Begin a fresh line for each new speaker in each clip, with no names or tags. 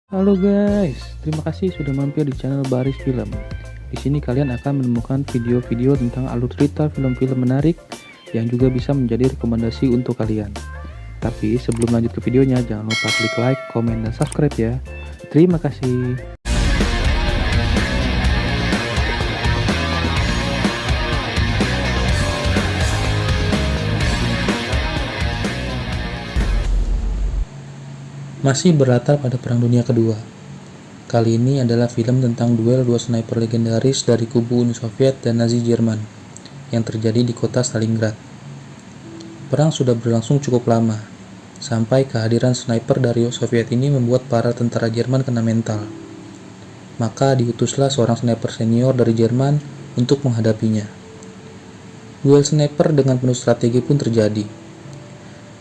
Halo guys, terima kasih sudah mampir di channel Baris Film. Di sini kalian akan menemukan video-video tentang alur cerita film-film menarik yang juga bisa menjadi rekomendasi untuk kalian. Tapi sebelum lanjut ke videonya, jangan lupa klik like, komen, dan subscribe ya. Terima kasih. Masih berlatar pada Perang Dunia Kedua. Kali ini adalah film tentang duel dua sniper legendaris dari kubu Uni Soviet dan Nazi Jerman yang terjadi di kota Stalingrad. Perang sudah berlangsung cukup lama, sampai kehadiran sniper dari Soviet ini membuat para tentara Jerman kena mental. Maka diutuslah seorang sniper senior dari Jerman untuk menghadapinya. Duel sniper dengan penuh strategi pun terjadi.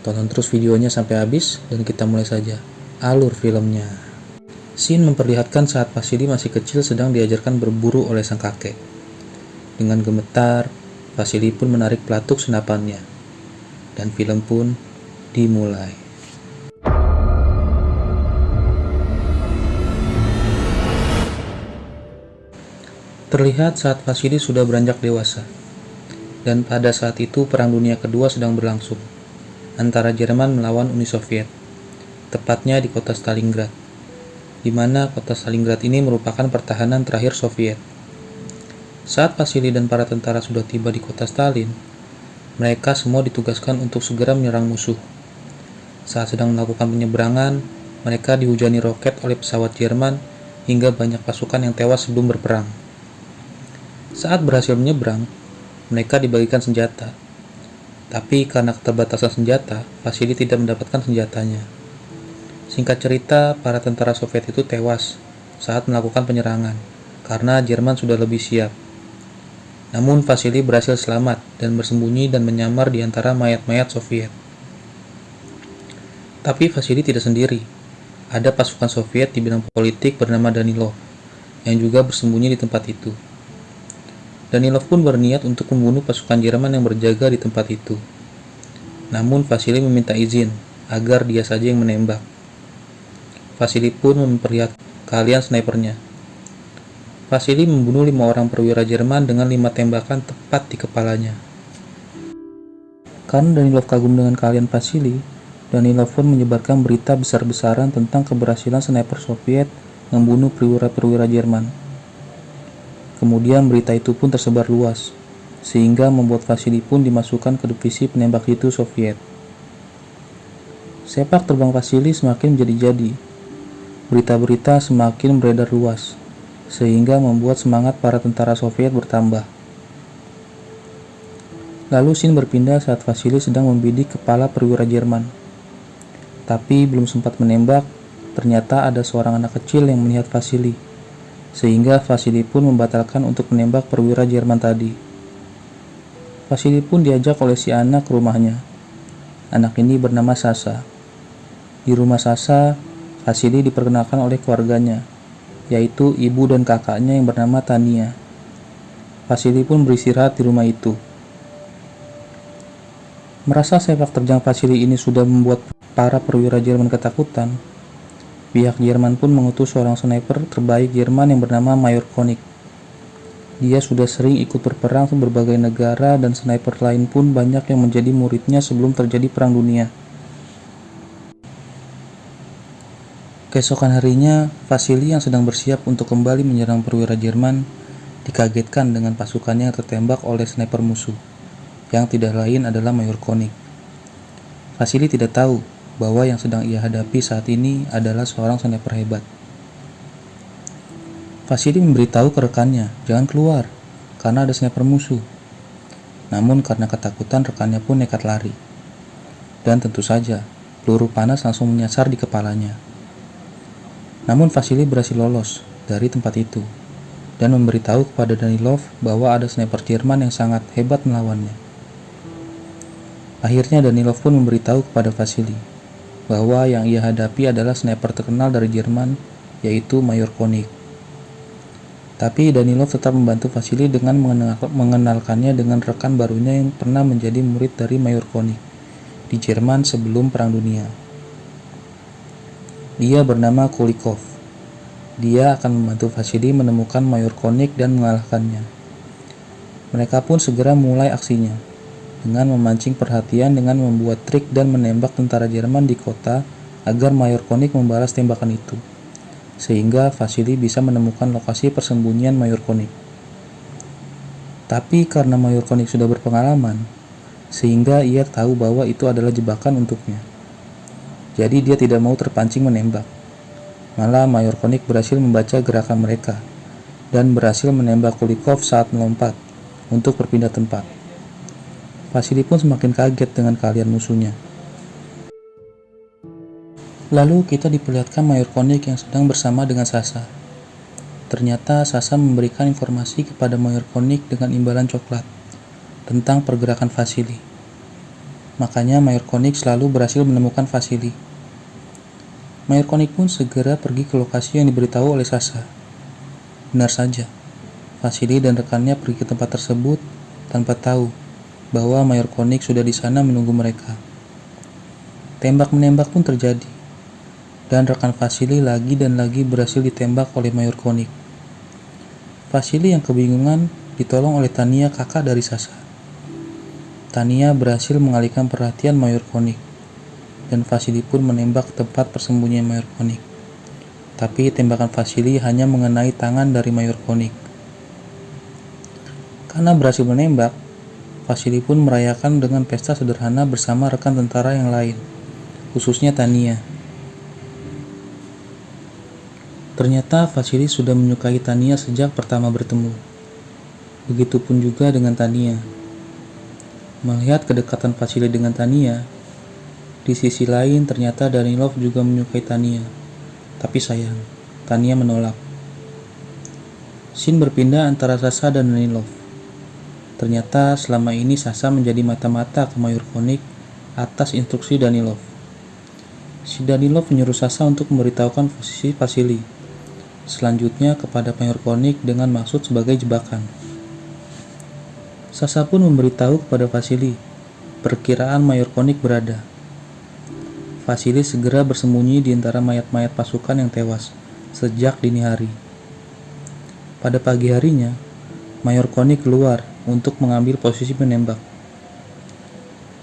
Tonton terus videonya sampai habis dan kita mulai saja alur filmnya. Scene memperlihatkan saat Vasily masih kecil sedang diajarkan berburu oleh sang kakek. Dengan gemetar, Vasily pun menarik pelatuk senapannya. Dan film pun dimulai. Terlihat saat Vasily sudah beranjak dewasa. Dan pada saat itu Perang Dunia Kedua sedang berlangsung antara Jerman melawan Uni Soviet, tepatnya di kota Stalingrad, di mana kota Stalingrad ini merupakan pertahanan terakhir Soviet. Saat Vasily dan para tentara sudah tiba di kota Stalin, mereka semua ditugaskan untuk segera menyerang musuh. Saat sedang melakukan penyeberangan, mereka dihujani roket oleh pesawat Jerman hingga banyak pasukan yang tewas sebelum berperang. Saat berhasil menyeberang, mereka dibagikan senjata. Tapi karena keterbatasan senjata, Vasily tidak mendapatkan senjatanya. Singkat cerita, para tentara Soviet itu tewas saat melakukan penyerangan, karena Jerman sudah lebih siap. Namun Vasily berhasil selamat dan bersembunyi dan menyamar di antara mayat-mayat Soviet. Tapi Vasily tidak sendiri. Ada pasukan Soviet di bidang politik bernama Danilov, yang juga bersembunyi di tempat itu. Danilov pun berniat untuk membunuh pasukan Jerman yang berjaga di tempat itu. Namun Vasily meminta izin agar dia saja yang menembak. Vasily pun memperlihatkan keahlian snipernya. Vasily membunuh 5 orang perwira Jerman dengan 5 tembakan tepat di kepalanya. Karena Danilov kagum dengan keahlian Vasily, Danilov pun menyebarkan berita besar-besaran tentang keberhasilan sniper Soviet membunuh perwira-perwira Jerman. Kemudian berita itu pun tersebar luas, sehingga membuat Vasily pun dimasukkan ke divisi penembak jitu Soviet. Sepak terbang Vasily semakin menjadi-jadi. Berita-berita semakin beredar luas, sehingga membuat semangat para tentara Soviet bertambah. Lalu scene berpindah saat Vasily sedang membidik kepala perwira Jerman. Tapi belum sempat menembak, ternyata ada seorang anak kecil yang melihat Vasily, sehingga Vasily pun membatalkan untuk menembak perwira Jerman tadi. Vasily pun diajak oleh si anak ke rumahnya. Anak ini bernama Sasha. Di rumah Sasha, Vasily diperkenalkan oleh keluarganya, yaitu ibu dan kakaknya yang bernama Tania. Vasily pun beristirahat di rumah itu. Merasa sepak terjang Vasily ini sudah membuat para perwira Jerman ketakutan, pihak Jerman pun mengutus seorang sniper terbaik Jerman yang bernama Mayor Konig. Dia sudah sering ikut berperang ke berbagai negara dan sniper lain pun banyak yang menjadi muridnya sebelum terjadi Perang Dunia. Keesokan harinya, Vasily yang sedang bersiap untuk kembali menyerang perwira Jerman dikagetkan dengan pasukannya yang tertembak oleh sniper musuh, yang tidak lain adalah Mayor Konig. Vasily tidak tahu bahwa yang sedang ia hadapi saat ini adalah seorang sniper hebat. Vasily memberitahu ke rekannya, jangan keluar, karena ada sniper musuh. Namun karena ketakutan rekannya pun nekat lari. Dan tentu saja, peluru panas langsung menyasar di kepalanya. Namun Vasily berhasil lolos dari tempat itu, dan memberitahu kepada Danilov bahwa ada sniper Jerman yang sangat hebat melawannya. Akhirnya Danilov pun memberitahu kepada Vasily bahwa yang ia hadapi adalah sniper terkenal dari Jerman, yaitu Mayor Konig. Tapi Danilov tetap membantu Vasily dengan mengenalkannya dengan rekan barunya yang pernah menjadi murid dari Mayor Konig di Jerman sebelum Perang Dunia. Dia bernama Kulikov. Dia akan membantu Vasily menemukan Mayor Koenig dan mengalahkannya. Mereka pun segera mulai aksinya, dengan memancing perhatian dengan membuat trik dan menembak tentara Jerman di kota agar Mayor Koenig membalas tembakan itu, sehingga Vasily bisa menemukan lokasi persembunyian Mayor Koenig. Tapi karena Mayor Koenig sudah berpengalaman, sehingga ia tahu bahwa itu adalah jebakan untuknya. Jadi dia tidak mau terpancing menembak. Malah Mayor Koenig berhasil membaca gerakan mereka dan berhasil menembak Kulikov saat melompat untuk berpindah tempat. Vasily pun semakin kaget dengan keahlian musuhnya. Lalu kita diperlihatkan Mayor Koenig yang sedang bersama dengan Sasha. Ternyata Sasha memberikan informasi kepada Mayor Koenig dengan imbalan coklat tentang pergerakan Vasily. Makanya Mayor Koenig selalu berhasil menemukan Vasily. Mayor Koenig pun segera pergi ke lokasi yang diberitahu oleh Sasha. Benar saja, Vasily dan rekannya pergi ke tempat tersebut tanpa tahu bahwa Mayor Koenig sudah di sana menunggu mereka. Tembak-menembak pun terjadi, dan rekan Vasily lagi dan lagi berhasil ditembak oleh Mayor Koenig. Vasily yang kebingungan ditolong oleh Tania, kakak dari Sasha. Tania berhasil mengalihkan perhatian Mayor Koenig, dan Vasily pun menembak tempat persembunyian Mayor Koenig. Tapi tembakan Vasily hanya mengenai tangan dari Mayor Koenig. Karena berhasil menembak, Vasily pun merayakan dengan pesta sederhana bersama rekan tentara yang lain, khususnya Tania. Ternyata Vasily sudah menyukai Tania sejak pertama bertemu. Begitupun juga dengan Tania. Melihat kedekatan Vasily dengan Tania, di sisi lain ternyata Danilov juga menyukai Tania. Tapi sayang, Tania menolak. Scene berpindah antara Sasha dan Danilov. Ternyata selama ini Sasha menjadi mata-mata ke Mayor Koenig atas instruksi Danilov. Si Danilov menyuruh Sasha untuk memberitahukan posisi Vasily selanjutnya kepada Mayor Koenig dengan maksud sebagai jebakan. Sasha pun memberitahu kepada Vasily perkiraan Mayor Koenig berada. Vasily segera bersembunyi di antara mayat-mayat pasukan yang tewas sejak dini hari. Pada pagi harinya, Mayor Koenig keluar untuk mengambil posisi menembak.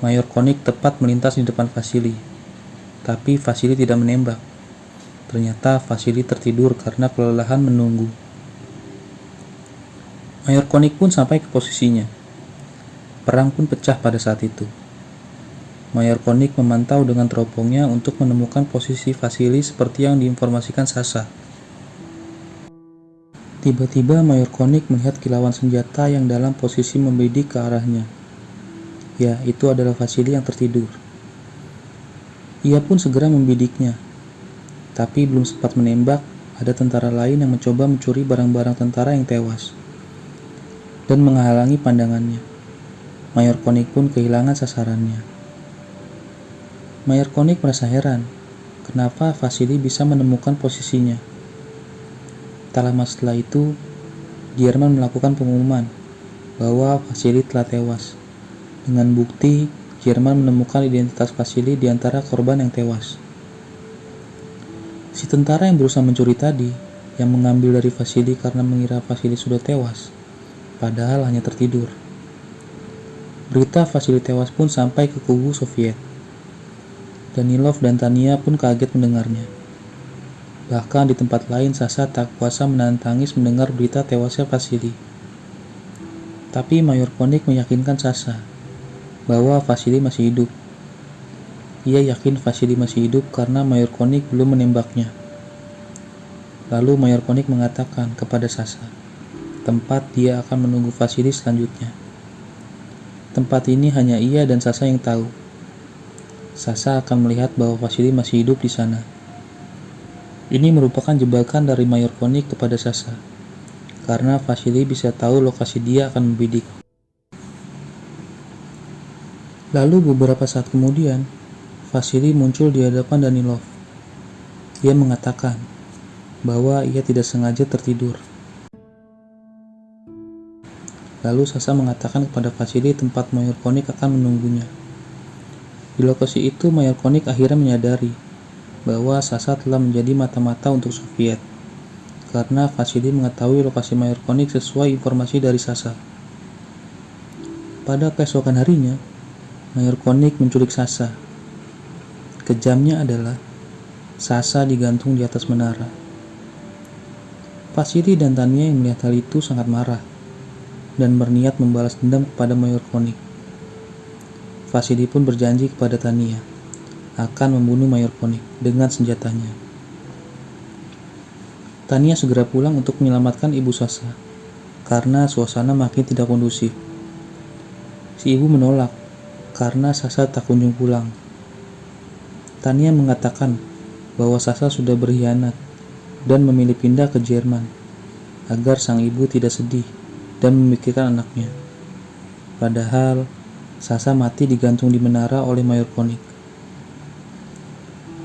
Mayor Koenig tepat melintas di depan Vasily, tapi Vasily tidak menembak. Ternyata Vasily tertidur karena kelelahan menunggu. Mayor Koenig pun sampai ke posisinya. Perang pun pecah pada saat itu. Mayor Koenig memantau dengan teropongnya untuk menemukan posisi Vasily seperti yang diinformasikan Sasha. Tiba-tiba Mayor Koenig melihat kilauan senjata yang dalam posisi membidik ke arahnya. Ya, itu adalah Vasily yang tertidur. Ia pun segera membidiknya. Tapi belum sempat menembak, ada tentara lain yang mencoba mencuri barang-barang tentara yang tewas dan menghalangi pandangannya. Mayor Koenig pun kehilangan sasarannya. Mayor Koenig merasa heran, kenapa Vasily bisa menemukan posisinya. Tak lama setelah itu, Jerman melakukan pengumuman bahwa Vasily telah tewas. Dengan bukti, Jerman menemukan identitas Vasily di antara korban yang tewas. Si tentara yang berusaha mencuri tadi, yang mengambil dari Vasily karena mengira Vasily sudah tewas, padahal hanya tertidur. Berita Vasily tewas pun sampai ke kubu Soviet. Danilov dan Tania pun kaget mendengarnya. Bahkan di tempat lain Sasha tak kuasa menahan tangis mendengar berita tewasnya Vasily. Tapi Mayor Koenig meyakinkan Sasha bahwa Vasily masih hidup. Ia yakin Vasily masih hidup karena Mayor Koenig belum menembaknya. Lalu Mayor Koenig mengatakan kepada Sasha tempat dia akan menunggu Vasily selanjutnya. Tempat ini hanya ia dan Sasha yang tahu. Sasha akan melihat bahwa Vasily masih hidup di sana. Ini merupakan jebakan dari Mayor Koenig kepada Sasha, karena Vasily bisa tahu lokasi dia akan membidik. Lalu beberapa saat kemudian, Vasily muncul di hadapan Danilov. Ia mengatakan bahwa ia tidak sengaja tertidur. Lalu Sasha mengatakan kepada Vasily tempat Mayor Koenig akan menunggunya. Di lokasi itu, Mayor Koenig akhirnya menyadari bahwa Sasha telah menjadi mata-mata untuk Soviet. karena Vasily mengetahui lokasi Mayor Koenig sesuai informasi dari Sasha. Pada keesokan harinya, Mayor Koenig menculik Sasha. Kejamnya adalah Sasha digantung di atas menara. Vasily dan Tanya yang melihat hal itu sangat marah dan berniat membalas dendam kepada Mayor Koenig. Vasily pun berjanji kepada Tanya akan membunuh Mayor Koenig dengan senjatanya. Tanya segera pulang untuk menyelamatkan ibu Sasha karena suasana makin tidak kondusif. Si ibu menolak karena Sasha tak kunjung pulang. Tanya mengatakan bahwa Sasha sudah berkhianat dan memilih pindah ke Jerman agar sang ibu tidak sedih dan memikirkan anaknya. Padahal Sasha mati digantung di menara oleh Mayor Koenig.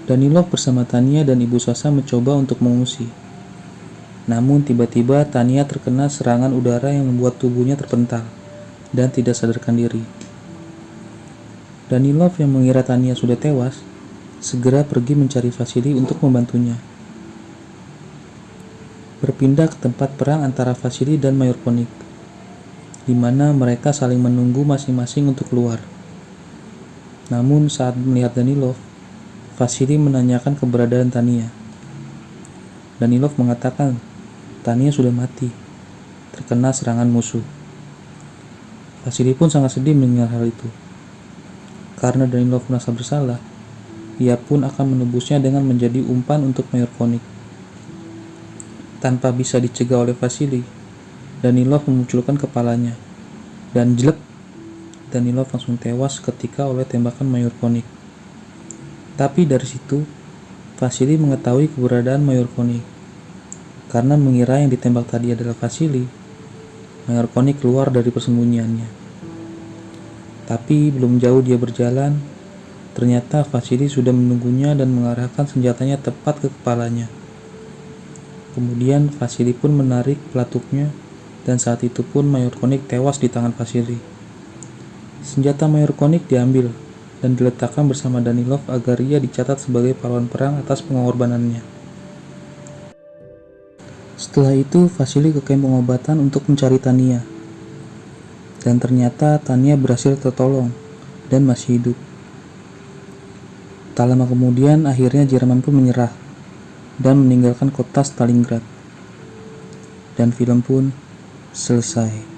Danilov bersama Tanya dan ibu Sasha mencoba untuk mengungsi. Namun tiba-tiba Tanya terkena serangan udara yang membuat tubuhnya terpental dan tidak sadarkan diri. Danilov yang mengira Tanya sudah tewas, segera pergi mencari Vasily untuk membantunya. Berpindah ke tempat perang antara Vasily dan Mayor Koenig, di mana mereka saling menunggu masing-masing untuk keluar. Namun saat melihat Danilov, Vasily menanyakan keberadaan Tanya. Danilov mengatakan Tanya sudah mati, terkena serangan musuh. Vasily pun sangat sedih mendengar hal itu. Karena Danilov merasa bersalah, ia pun akan menebusnya dengan menjadi umpan untuk Mayor Koenig. Tanpa bisa dicegah oleh Vasily, Danilov memunculkan kepalanya, dan jelek, Danilov langsung tewas ketika oleh tembakan Mayor Koenig. Tapi dari situ, Vasily mengetahui keberadaan Mayor Koenig. Karena mengira yang ditembak tadi adalah Vasily, Mayor Koenig keluar dari persembunyiannya. Tapi belum jauh dia berjalan, ternyata Vasily sudah menunggunya dan mengarahkan senjatanya tepat ke kepalanya. Kemudian Vasily pun menarik pelatuknya, dan saat itu pun Mayor Koenig tewas di tangan Vasily. Senjata Mayor Koenig diambil dan diletakkan bersama Danilov agar ia dicatat sebagai pahlawan perang atas pengorbanannya. Setelah itu Vasily ke kamp pengobatan untuk mencari Tanya. Dan ternyata Tanya berhasil tertolong dan masih hidup. Tak lama kemudian akhirnya Jerman pun menyerah dan meninggalkan kota Stalingrad. Dan film pun selesai.